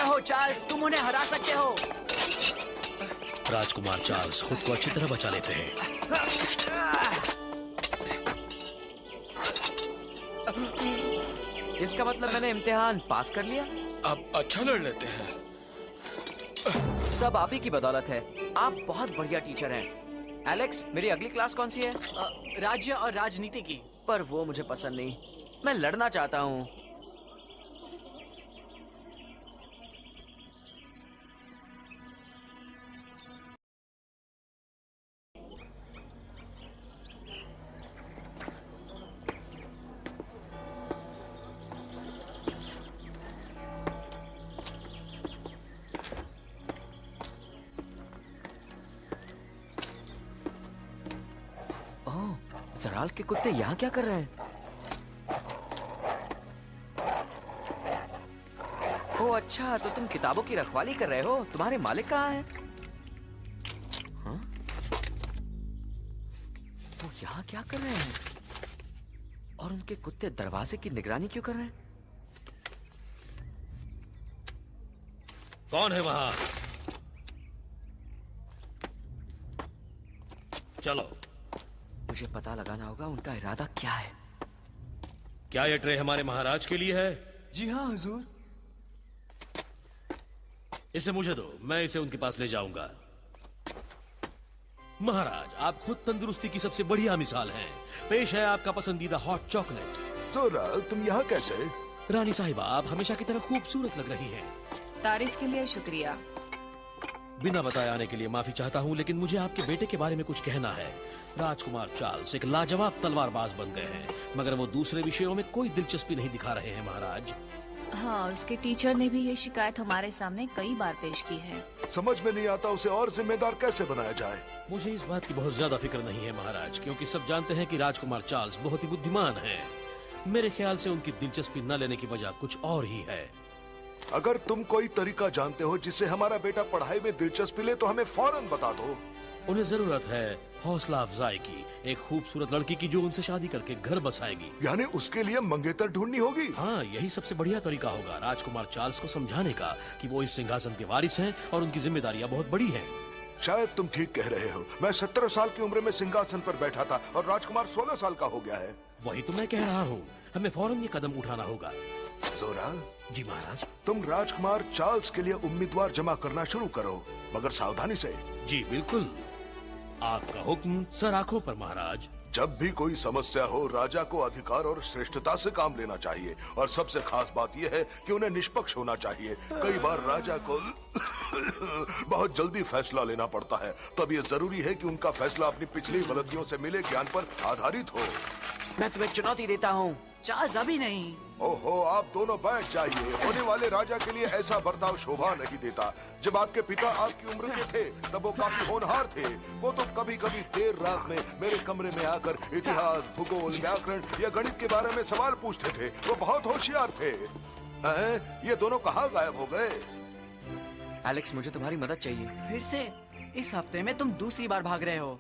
हो चार्ल्स, तुम उन्हें हरा सकते हो। राजकुमार चार्ल्स खुद को अच्छी तरह बचा लेते हैं। इसका मतलब मैंने इम्तिहान पास कर लिया। आप अच्छा लड़ लेते हैं। सब आप ही की बदौलत है। आप बहुत बढ़िया टीचर हैं। एलेक्स, मेरी अगली क्लास कौन सी है? राज्य और राजनीति की। पर वो मुझे पसंद नहीं। मैं लड़ना चाहता हूँ। जराल के कुत्ते यहाँ क्या कर रहे हैं? ओह अच्छा, तो तुम किताबों की रखवाली कर रहे हो। तुम्हारे मालिक कहाँ हैं? हाँ? वो यहाँ क्या कर रहे हैं? और उनके कुत्ते दरवाजे की निगरानी क्यों कर रहे हैं? कौन है वहां? चलो, मुझे पता लगाना होगा उनका इरादा क्या है। क्या ये ट्रे हमारे महाराज के लिए है? जी हाँ हुजूर। इसे मुझे दो, मैं इसे उनके पास ले जाऊंगा। महाराज, आप खुद तंदुरुस्ती की सबसे बढ़िया मिसाल हैं। पेश है आपका पसंदीदा हॉट चॉकलेट। जोराल, तुम यहाँ कैसे? रानी साहिबा, आप हमेशा की तरह खूबसूरत लग रही हैं। तारीफ के लिए शुक्रिया। बिना बताए आने के लिए माफी चाहता हूँ, लेकिन मुझे आपके बेटे के बारे में कुछ कहना है। राजकुमार चार्ल्स एक लाजवाब तलवारबाज बन गए हैं, मगर वो दूसरे विषयों में कोई दिलचस्पी नहीं दिखा रहे हैं महाराज। हाँ, उसके टीचर ने भी ये शिकायत हमारे सामने कई बार पेश की है। समझ में नहीं आता उसे और जिम्मेदार कैसे बनाया जाए। मुझे इस बात की बहुत ज्यादा फिक्र नहीं है महाराज, क्योंकि सब जानते हैं कि राजकुमार चार्ल्स बहुत ही बुद्धिमान हैं। मेरे ख्याल से उनकी दिलचस्पी न लेने की वजह कुछ और ही है। अगर तुम कोई तरीका जानते हो जिससे हमारा बेटा पढ़ाई में दिलचस्पी ले तो हमें फौरन बता दो। उन्हें जरूरत है हौसला अफजाई की, एक खूबसूरत लड़की की जो उनसे शादी करके घर बसाएगी। यानी उसके लिए मंगेतर ढूंढनी होगी। हाँ, यही सबसे बढ़िया तरीका होगा राजकुमार चार्ल्स को समझाने का कि वो इस सिंहासन के वारिस हैं और उनकी जिम्मेदारियां बहुत बड़ी हैं। शायद तुम ठीक कह रहे हो। मैं 17 साल की उम्र में सिंहासन पर बैठा था और राजकुमार 16 साल का हो गया है। वही तो मैं कह रहा हूँ, हमें फौरन ये कदम उठाना होगा। जोराल जी महाराज। तुम राजकुमार चार्ल्स के लिए उम्मीदवार जमा करना शुरू करो, मगर सावधानी से। जी बिल्कुल, आपका हुक्म सर आंखों पर महाराज। जब भी कोई समस्या हो, राजा को अधिकार और श्रेष्ठता से काम लेना चाहिए, और सबसे खास बात यह है कि उन्हें निष्पक्ष होना चाहिए। कई बार राजा को बहुत जल्दी फैसला लेना पड़ता है, तब ये जरूरी है कि उनका फैसला अपनी पिछली गलतियों से मिले ज्ञान पर आधारित हो। मैं तुम्हें चुनौती देता हूँ। चार्ल्स अभी नहीं। ओहो, आप दोनों बैठ जाइए। होने वाले राजा के लिए ऐसा बर्ताव शोभा नहीं देता। जब आपके पिता आपकी उम्र के थे तब वो काफी होनहार थे। वो तो कभी कभी देर रात में मेरे कमरे में आकर इतिहास, भूगोल, व्याकरण या गणित के बारे में सवाल पूछते थे। वो बहुत होशियार थे। ये दोनों कहाँ गायब हो गए? एलेक्स, मुझे तुम्हारी मदद चाहिए। फिर से? इस हफ्ते में तुम दूसरी बार भाग रहे हो।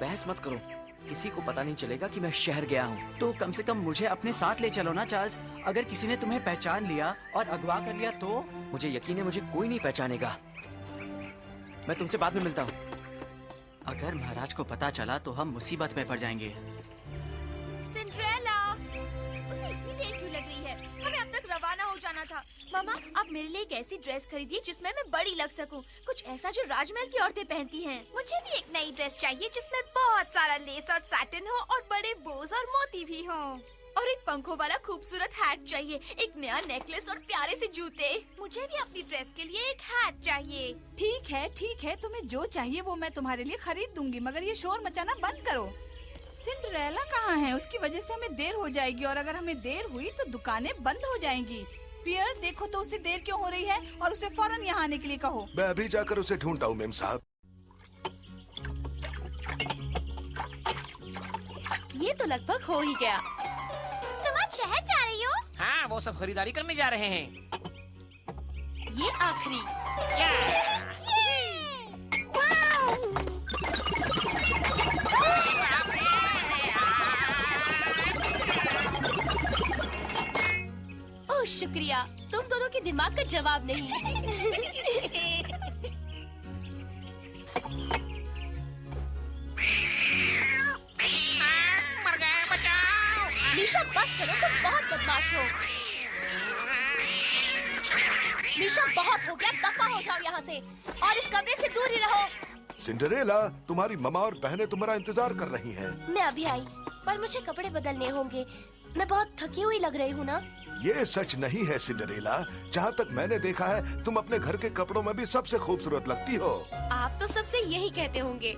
बहस मत करो, किसी को पता नहीं चलेगा कि मैं शहर गया हूँ। तो कम से कम मुझे अपने साथ ले चलो ना चार्ल्स। अगर किसी ने तुम्हें पहचान लिया और अगवा कर लिया तो? मुझे यकीन है मुझे कोई नहीं पहचानेगा। मैं तुमसे बाद में मिलता हूँ। अगर महाराज को पता चला तो हम मुसीबत में पड़ जाएंगे। सिंड्रेला, उसे इतनी देर क्यों लग रही है? हमें अब तक रवाना हो जाना था। मामा, आप मेरे लिए एक ऐसी ड्रेस खरीदिए जिसमें मैं बड़ी लग सकूं। कुछ ऐसा जो राजमहल की औरतें पहनती हैं। मुझे भी एक नई ड्रेस चाहिए जिसमें बहुत सारा लेस और सैटिन हो और बड़े बोज और मोती भी हो। और एक पंखों वाला खूबसूरत हैट चाहिए, एक नया नेकलेस और प्यारे से जूते। मुझे भी अपनी ड्रेस के लिए एक हैट चाहिए। ठीक है, तुम्हें जो चाहिए वो मैं तुम्हारे लिए खरीद दूंगी, मगर ये शोर मचाना बंद करो। सिंड्रेला कहाँ है? उसकी वजह से हमें देर हो जाएगी, और अगर हमें देर हुई तो दुकानें बंद हो जाएंगी। पियर, देखो तो उसे देर क्यों हो रही है, और उसे फौरन यहाँ आने के लिए कहो। मैं अभी जाकर उसे ढूंढता हूँ मेम साहब। ये तो लगभग हो ही गया। तुम आज शहर जा रही हो? हाँ, वो सब खरीदारी करने जा रहे हैं। ये आखिरी। शुक्रिया, तुम दोनों के दिमाग का जवाब नहीं। मर गए, बचाओ। निशा बस करो, तुम बहुत बदमाश हो। निशा बहुत हो गया, दफा हो जाओ यहाँ से और इस कमरे से दूर ही रहो। सिंड्रेला, तुम्हारी ममा और बहनें तुम्हारा इंतजार कर रही हैं। मैं अभी आई, पर मुझे कपड़े बदलने होंगे। मैं बहुत थकी हुई लग रही हूँ ना? ये सच नहीं है सिंड्रेला। जहाँ तक मैंने देखा है, तुम अपने घर के कपड़ों में भी सबसे खूबसूरत लगती हो। आप तो सबसे यही कहते होंगे।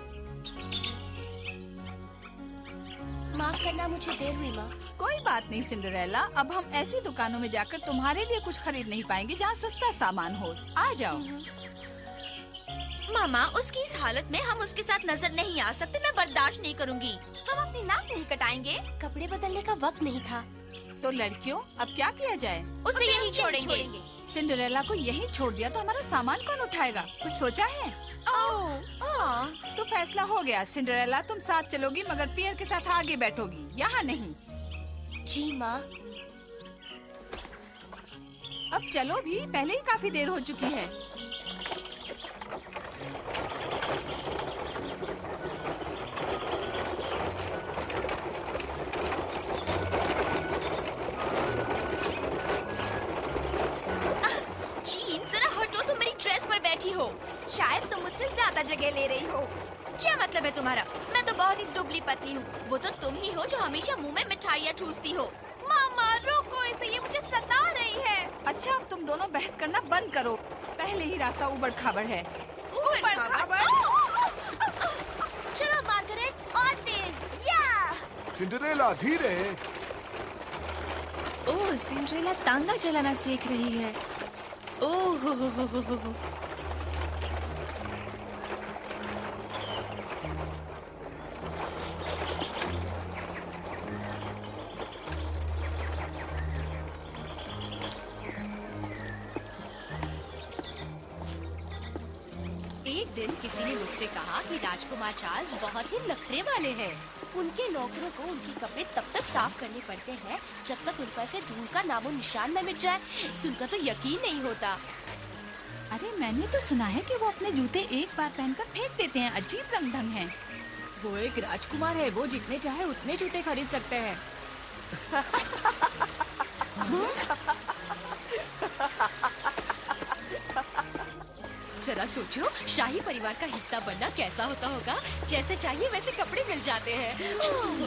माफ करना, मुझे देर हुई माँ। कोई बात नहीं सिंड्रेला, अब हम ऐसी दुकानों में जाकर तुम्हारे लिए कुछ खरीद नहीं पाएंगे जहाँ सस्ता सामान हो। आ जाओ। मामा, उसकी इस हालत में हम उसके साथ नजर नहीं आ सकते। मैं बर्दाश्त नहीं करूंगी। हम अपनी नाक नहीं कटाएंगे। कपड़े बदलने का वक्त नहीं था। तो लड़कियों, अब क्या किया जाए? उसे यहीं छोड़ेंगे। सिंड्रेला को यहीं छोड़ दिया तो हमारा सामान कौन उठाएगा? कुछ सोचा है? तो फैसला हो गया। सिंड्रेला, तुम साथ चलोगी मगर पियर के साथ आगे बैठोगी, यहाँ नहीं। जी माँ। अब चलो भी, पहले ही काफी देर हो चुकी है। जीन, जरा हटो, तुम मेरी ड्रेस पर बैठी हो। शायद तुम मुझसे ज्यादा जगह ले रही हो। क्या मतलब है तुम्हारा? मैं तो बहुत ही दुबली पतली हूँ। वो तो तुम ही हो जो हमेशा मुंह में मिठाइयाँ ठूसती हो। मामा रोको इसे, ये मुझे सता रही है। अच्छा, अब तुम दोनों बहस करना बंद करो। पहले ही रास्ता उबड़ खाबड़ है। ऊपर खाबड़। चलो मार्गरेट, और तेज। या सिंड्रेला, धीरे। ओह, सिंड्रेला तांगा चलाना सीख रही है। ओह हो। एक दिन किसी ने मुझसे कहा कि राजकुमार चार्ल्स बहुत ही नखरे वाले हैं। उनके नौकरों को उनके कपड़े तब तक साफ करने पड़ते हैं जब तक उन पर से धूल का नामो निशान न मिट जाए। सुनकर तो यकीन नहीं होता। अरे, मैंने तो सुना है कि वो अपने जूते एक बार पहनकर फेंक देते हैं। अजीब रंग ढंग है। वो एक राजकुमार है, वो जितने चाहे उतने जूते खरीद सकते हैं। जरा सोचो, शाही परिवार का हिस्सा बनना कैसा होता होगा। जैसे चाहिए वैसे कपड़े मिल जाते हैं। ओह!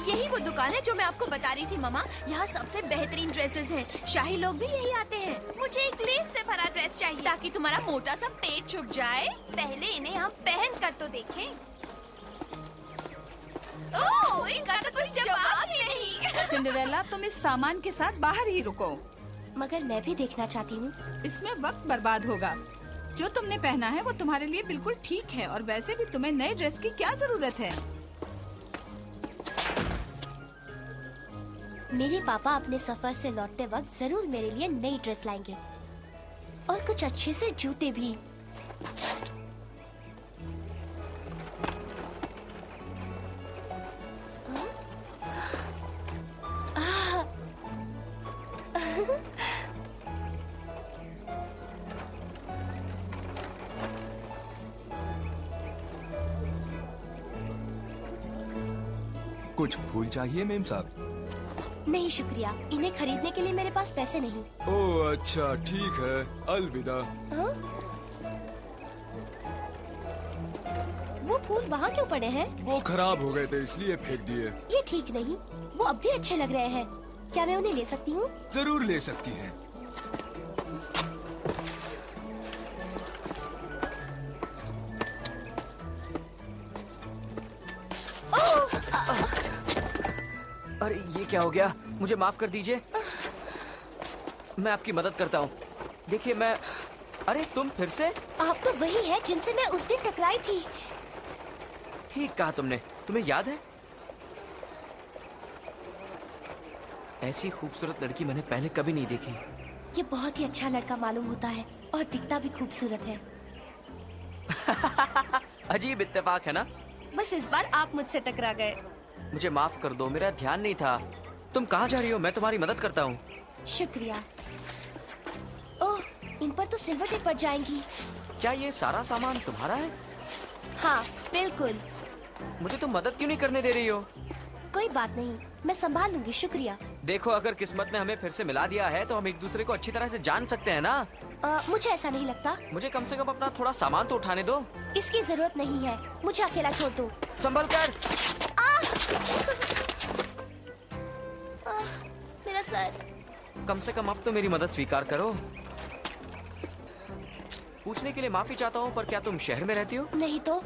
यही वो दुकान है जो मैं आपको बता रही थी मामा। यहाँ सबसे बेहतरीन ड्रेसेस हैं। शाही लोग भी यही आते हैं। मुझे एक लेस से भरा ड्रेस चाहिए ताकि तुम्हारा मोटा सा पेट छुप जाए। पहले इन्हें हम पहन कर तो देखें। ओह, इनका तो कोई जवाब ही नहीं। सिंड्रेला, तुम इस सामान के साथ बाहर ही रुको। मगर मैं भी देखना चाहती हूँ। इसमें वक्त बर्बाद होगा। जो तुमने पहना है वो तुम्हारे लिए बिल्कुल ठीक है, और वैसे भी तुम्हें नए ड्रेस की क्या जरूरत है? मेरे पापा अपने सफर से लौटते वक्त जरूर मेरे लिए नई ड्रेस लाएंगे और कुछ अच्छे से जूते भी। कुछ फूल चाहिए मेम साहब? नहीं शुक्रिया, इन्हें खरीदने के लिए मेरे पास पैसे नहीं। ओह अच्छा, ठीक है, अलविदा। हाँ? वो फूल वहाँ क्यों पड़े हैं? वो खराब हो गए थे इसलिए फेंक दिए। ये ठीक नहीं, वो अब भी अच्छे लग रहे हैं। क्या मैं उन्हें ले सकती हूँ? जरूर ले सकती हैं। अरे ये क्या हो गया? मुझे माफ कर दीजिए, मैं आपकी मदद करता हूँ। देखिए मैं... अरे तुम फिर से? आप तो वही है जिनसे मैं उस दिन टकराई थी। ठीक कहा तुमने। तुम्हें याद है? ऐसी खूबसूरत लड़की मैंने पहले कभी नहीं देखी। ये बहुत ही अच्छा लड़का मालूम होता है और दिखता भी खूबसूरत है। अजीब इत्तेफाक है ना। बस इस बार आप मुझसे टकरा गए। मुझे माफ कर दो, मेरा ध्यान नहीं था। तुम कहाँ जा रही हो? मैं तुम्हारी मदद करता हूँ। शुक्रिया। ओह, इन पर तो सिल्वर टिप पड़ जाएंगी। क्या ये सारा सामान तुम्हारा है? हाँ, बिल्कुल। मुझे तुम मदद क्यों नहीं करने दे रही हो? कोई बात नहीं, मैं संभाल लूंगी। शुक्रिया। देखो, अगर किस्मत ने हमें फिर से मिला दिया है तो हम एक दूसरे को अच्छी तरह से जान सकते हैं ना। मुझे ऐसा नहीं लगता। मुझे कम से कम अपना थोड़ा सामान तो उठाने दो। इसकी जरूरत नहीं है, मुझे अकेला छोड़ दो। संभल कर। मेरा सर। कम से कम अब तो मेरी मदद स्वीकार करो। पूछने के लिए माफी चाहता हूँ, पर क्या तुम शहर में रहती हो? नहीं तो।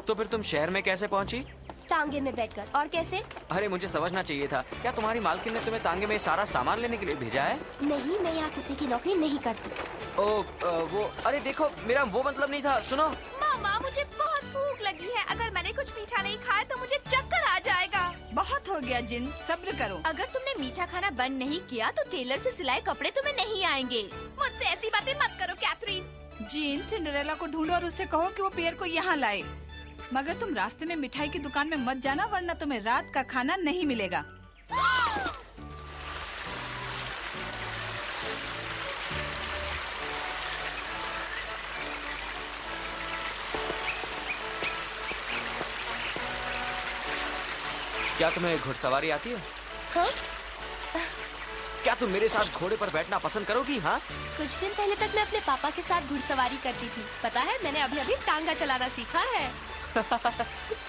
तो फिर तुम शहर में कैसे पहुँची? तांगे में बैठकर। और कैसे? अरे मुझे समझना चाहिए था। क्या तुम्हारी मालकिन ने तुम्हें तांगे में सारा सामान लेने के लिए भेजा है? नहीं, मैं यहाँ किसी की नौकरी नहीं करती। वो अरे देखो, मेरा वो मतलब नहीं था। सुनो मामा, मुझे बहुत भूख लगी है। अगर मैंने कुछ मीठा नहीं खाया तो मुझे चक्कर आ जाएगा। बहुत हो गया जिन, सब्र करो। अगर तुमने मीठा खाना बंद नहीं किया तो टेलर से सिलाए कपड़े तुम्हें नहीं आएंगे। मुझसे ऐसी बातें मत करो कैथरीन। जीन, सिंड्रेला को ढूंढो और उससे कहो कि वो पियर को यहाँ लाए। मगर तुम रास्ते में मिठाई की दुकान में मत जाना, वरना तुम्हें रात का खाना नहीं मिलेगा। क्या तुम्हें घुड़सवारी आती है? हाँ? क्या तुम मेरे साथ घोड़े पर बैठना पसंद करोगी? हाँ, कुछ दिन पहले तक मैं अपने पापा के साथ घुड़सवारी करती थी। पता है, मैंने अभी अभी टांगा चलाना सीखा है।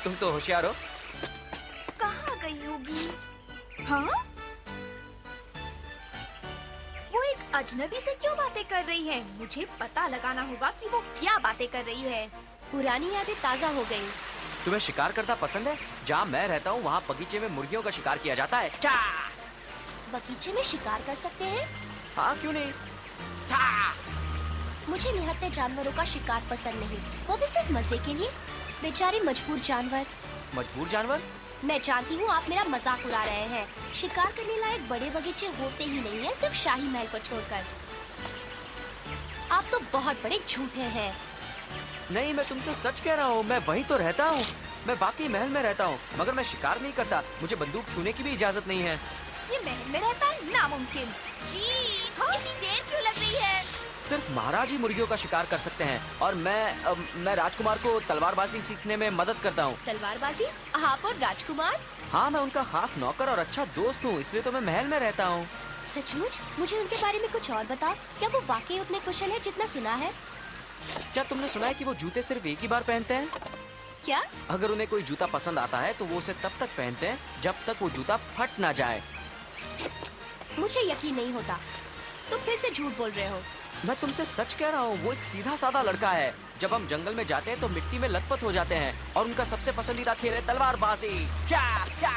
तुम तो होशियार हो। कहाँ गई होगी? हाँ? वो एक अजनबी से क्यों बातें कर रही है? मुझे पता लगाना होगा कि वो क्या बातें कर रही है। पुरानी यादें ताज़ा हो गई। तुम्हें शिकार करना पसंद है? जहाँ मैं रहता हूँ वहाँ बगीचे में मुर्गियों का शिकार किया जाता है। चा! बगीचे में शिकार कर सकते हैं? हाँ, क्यों नहीं? मुझे निहत्थे जानवरों का शिकार पसंद नहीं, वो भी सिर्फ मजे के लिए। बेचारे मजबूर जानवर। मजबूर जानवर? मैं जानती हूँ आप मेरा मजाक उड़ा रहे हैं। शिकार करने लायक बड़े बगीचे होते ही नहीं है, सिर्फ शाही महल को छोड़कर। आप तो बहुत बड़े झूठे हैं। नहीं, मैं तुमसे सच कह रहा हूँ। मैं वहीं तो रहता हूँ। मैं बाकी महल में रहता हूँ, मगर मैं शिकार नहीं करता। मुझे बंदूक छूने की भी इजाजत नहीं है। ये महल में रहता है? नामुमकिन। जी, इतनी देर क्यों लग रही है? सिर्फ महाराज ही मुर्गियों का शिकार कर सकते हैं, और मैं राजकुमार को तलवारबाजी सीखने में मदद करता हूँ। तलवारबाजी? आप और राजकुमार? हाँ, मैं उनका खास नौकर और अच्छा दोस्त हूँ, इसलिए तो मैं महल में रहता हूँ। सचमुच? मुझे उनके बारे में कुछ और बताओ। क्या वो वाकई उतने कुशल है जितना सुना है? क्या तुमने सुना है कि वो जूते सिर्फ एक ही बार पहनते हैं? क्या? अगर उन्हें कोई जूता पसंद आता है तो वो उसे तब तक पहनते हैं जब तक वो जूता फट ना जाए। मुझे यकीन नहीं होता। तुम फिर से झूठ बोल रहे हो। मैं तुमसे सच कह रहा हूँ। वो एक सीधा साधा लड़का है। जब हम जंगल में जाते हैं तो मिट्टी में लथपथ हो जाते हैं, और उनका सबसे पसंदीदा खेल है तलवारबाजी। क्या क्या?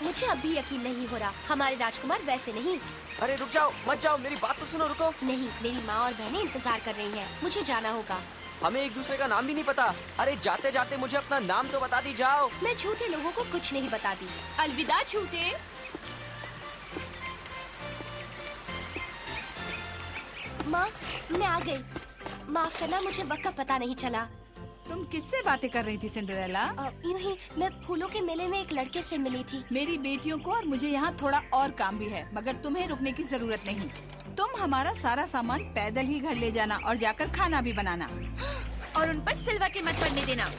मुझे अब भी यकीन नहीं हो रहा। हमारे राजकुमार वैसे नहीं। अरे रुक जाओ, मत जाओ, मेरी बात तो सुनो। रुको। नहीं, मेरी माँ और बहनें इंतजार कर रही हैं। मुझे जाना होगा। हमें एक दूसरे का नाम भी नहीं पता। अरे जाते जाते मुझे अपना नाम तो बता दी जाओ। मैं झूठे लोगों को कुछ नहीं बताती। अलविदा झूठे। माँ, मैं आ गई। माफ करना, मुझे वक्त का पता नहीं चला। तुम किससे बातें कर रही थी सिंड्रेला? यूं ही मैं फूलों के मेले में एक लड़के से मिली थी। मेरी बेटियों को और मुझे यहाँ थोड़ा और काम भी है, मगर तुम्हें रुकने की जरूरत नहीं। तुम हमारा सारा सामान पैदल ही घर ले जाना और जाकर खाना भी बनाना, और उन पर सिलवटें मत पड़ने देना।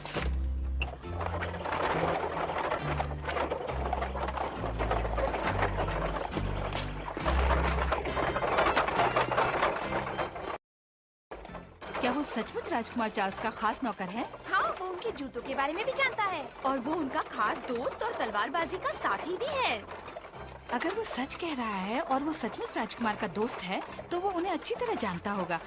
क्या वो सचमुच राजकुमार चार्ल्स का खास नौकर है? हाँ, वो उनके जूतों के बारे में भी जानता है, और वो उनका खास दोस्त और तलवारबाजी का साथी भी है। अगर वो सच कह रहा है और वो सचमुच राजकुमार का दोस्त है, तो वो उन्हें अच्छी तरह जानता होगा।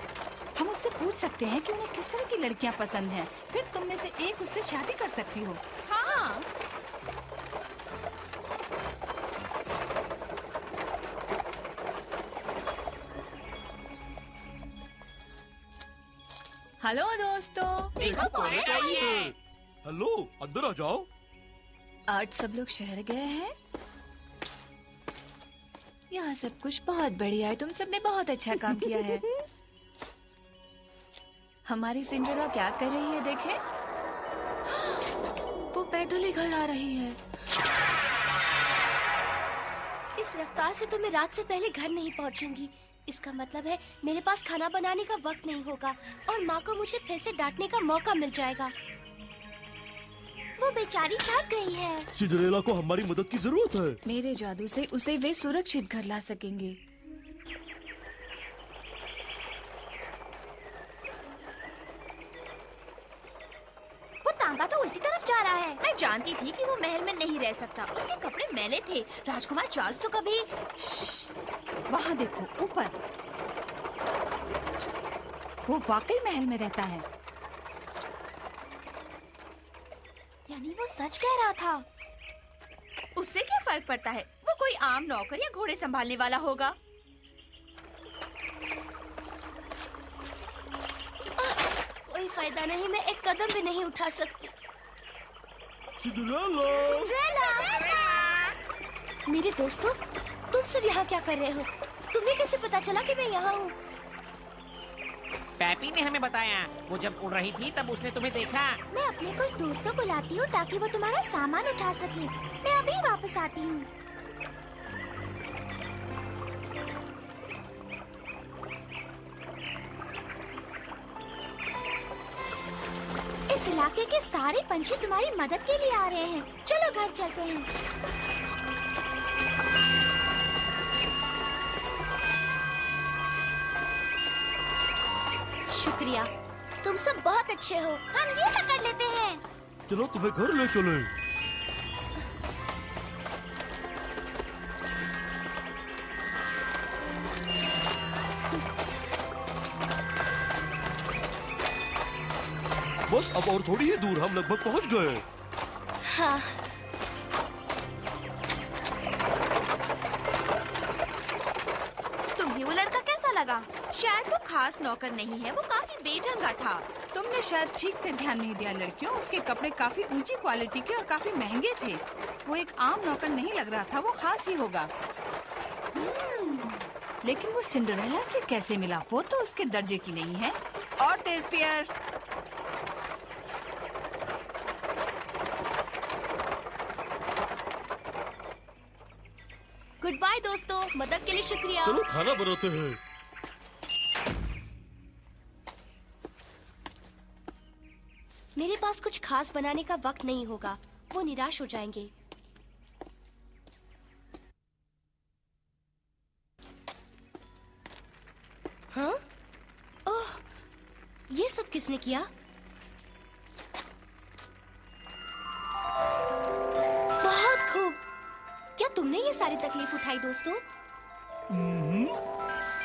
हम उससे पूछ सकते हैं कि उन्हें किस तरह की लड़कियां पसंद हैं। फिर तुम में से एक उससे शादी कर सकती हो। हाँ। हेलो दोस्तों। हेलो, अंदर आ जाओ। आज सब लोग शहर गए हैं। यहाँ सब कुछ बहुत बढ़िया है। तुम सबने बहुत अच्छा काम किया है। हमारी सिंड्रेला क्या कर रही है देखे? पैदल ही घर आ रही है। इस रफ्तार से तो मैं रात से पहले घर नहीं पहुंचूंगी। इसका मतलब है मेरे पास खाना बनाने का वक्त नहीं होगा और माँ को मुझे फिर से डांटने का मौका मिल जाएगा। वो बेचारी थक गई है। सिंड्रेला को हमारी मदद की जरूरत है। मेरे जादू से उसे वे सुरक्षित घर ला सकेंगे। वो तांगा तो उल्टी तरफ जा रहा है। मैं जानती थी कि वो महल में नहीं रह सकता। उसके कपड़े मैले थे। राजकुमार चार्ल्स तो कभी। वहाँ देखो ऊपर, वो वाकई महल में रहता है। यानी वो सच कह रहा था। उससे क्या फर्क पड़ता है? वो कोई आम नौकर या घोड़े संभालने वाला होगा। कोई फायदा नहीं, मैं एक कदम भी नहीं उठा सकती। सिंड्रेला! मेरे दोस्तों, तुम सब यहाँ क्या कर रहे हो? तुम्हें कैसे पता चला कि मैं यहाँ हूँ? पैपी ने हमें बताया। वो जब उड़ रही थी तब उसने तुम्हें देखा। मैं अपने कुछ दोस्तों बुलाती हूँ ताकि वो तुम्हारा सामान उठा सके। मैं अभी वापस आती हूँ। इस इलाके के सारे पंछी तुम्हारी मदद के लिए आ रहे हैं। चलो घर चलते हैं। शुक्रिया, तुम सब बहुत अच्छे हो। हम ये पकड़ लेते हैं। चलो तुम्हें घर ले चले। बस अब और थोड़ी ही दूर, हम लगभग पहुंच गए। हाँ। तुम्हें वो लड़का कैसा लगा? शायद वो खास नौकर नहीं है। वो काफी बेढंगा था। तुमने शायद ठीक से ध्यान नहीं दिया लड़कियों। उसके कपड़े काफी ऊंची क्वालिटी के और काफी महंगे थे। वो एक आम नौकर नहीं लग रहा था। वो खास ही होगा। लेकिन वो सिंड्रेला से कैसे मिला? वो तो उसके दर्जे की नहीं है। और तेज पियर। गुड बाय दोस्तों, मदद के लिए शुक्रिया। चलो खाना बनाते हैं। मेरे पास कुछ खास बनाने का वक्त नहीं होगा। वो निराश हो जाएंगे। हाँ? ओह, ये सब किसने किया? बहुत खूब। क्या तुमने ये सारी तकलीफ उठाई दोस्तों?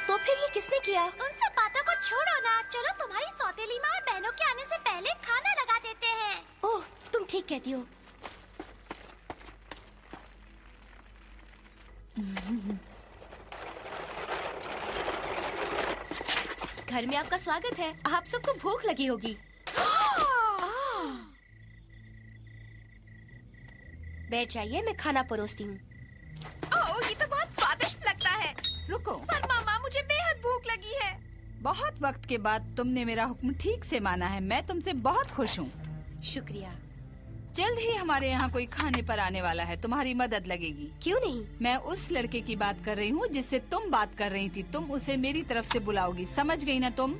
तो फिर ये किसने किया? उन सब बातों को छोड़ो ना। चलो तुम्हारी सौतेली माँ और बहनों के आने से पहले खाना लगा देते हैं। ओह, तुम ठीक कहती हो। घर में आपका स्वागत है। आप सबको भूख लगी होगी। बैठ जाइए, मैं खाना परोसती हूँ। ओह, ये तो बहुत स्वादिष्ट लगता है। रुको। पर मामा, मुझे बेहद भूख लगी है। बहुत वक्त के बाद तुमने मेरा हुक्म ठीक से माना है। मैं तुमसे बहुत खुश हूँ। शुक्रिया। जल्द ही हमारे यहाँ कोई खाने पर आने वाला है। तुम्हारी मदद लगेगी। क्यों नहीं? मैं उस लड़के की बात कर रही हूँ जिससे तुम बात कर रही थी। तुम उसे मेरी तरफ से बुलाओगी, समझ गई ना तुम?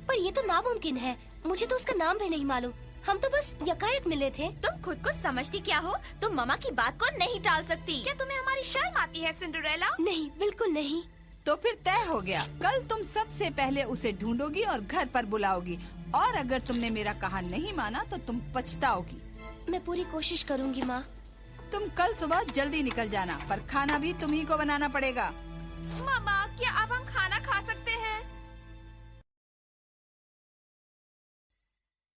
पर ये तो नामुमकिन है। मुझे तो उसका नाम भी नहीं मालूम। हम तो बस यकायक मिले थे। तुम खुद को समझती क्या हो? तुम मामा की बात को नहीं टाल सकती। क्या तुम्हें हमारी शर्म आती है सिंड्रेला? नहीं, बिल्कुल नहीं। तो फिर तय हो गया। कल तुम सबसे पहले उसे ढूंढोगी और घर पर बुलाओगी। और अगर तुमने मेरा कहा नहीं माना तो तुम पछताओगी। मैं पूरी कोशिश करूंगी माँ। तुम कल सुबह जल्दी निकल जाना, पर खाना भी तुम्ही को बनाना पड़ेगा। मामा, क्या अब हम खाना खा सकते हैं?